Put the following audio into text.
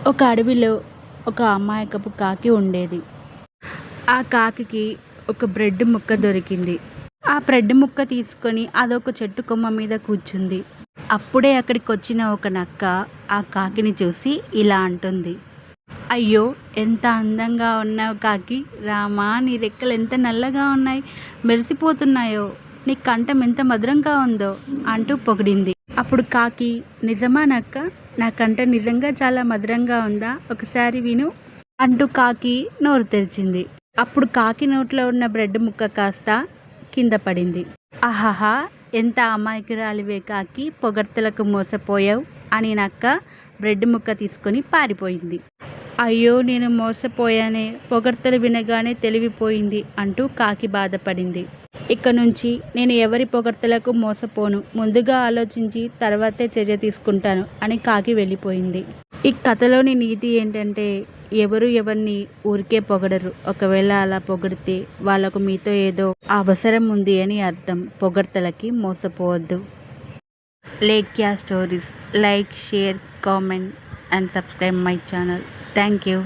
ఒక అడవిలో ఒక అమాయకపు కాకి ఉండేది. ఆ కాకికి ఒక బ్రెడ్ ముక్క దొరికింది. ఆ బ్రెడ్ ముక్క తీసుకొని అదొక చెట్టు కొమ్మ మీద కూర్చుంది. అప్పుడే అక్కడికొచ్చిన ఒక నక్క ఆ కాకిని చూసి ఇలా అంటుంది. అయ్యో, ఎంత అందంగా ఉన్నావు కాకి! రామా, నీ రెక్కలు ఎంత నల్లగా ఉన్నాయి, మెరిసిపోతున్నాయో, నీ కంఠం ఎంత మధురంగా ఉందో అంటూ పొగిడింది. అప్పుడు కాకి, నిజమా నక్క? నా కంఠం నిజంగా చాలా మధురంగా ఉందా? ఒకసారి విను అంటూ కాకి నోరు తెరిచింది. అప్పుడు కాకి నోట్లో ఉన్న బ్రెడ్ ముక్క కాస్త కింద పడింది. ఆహాహా, ఎంత అమాయకురాలివే కాకి, పొగడ్తలకు మోసపోయావు అని నక్క బ్రెడ్ ముక్క తీసుకొని పారిపోయింది. అయ్యో, నేను మోసపోయానే, పొగడ్తలు వినగానే తెలివిపోయింది అంటూ కాకి బాధపడింది. ఇక నుంచి నేను ఎవరి పొగడ్తలకు మోసపోను, ముందుగా ఆలోచించి తర్వాతే చర్య తీసుకుంటాను అని కాకి వెళ్ళిపోయింది. ఈ కథలోని నీతి ఏంటంటే, ఎవరు ఎవరిని ఊరికే పొగడరు. ఒకవేళ అలా పొగిడితే వాళ్ళకు మీతో ఏదో అవసరం ఉంది అని అర్థం. పొగడ్తలకి మోసపోవద్దు. Lekhya stories. Like, share, comment and subscribe my channel. Thank you.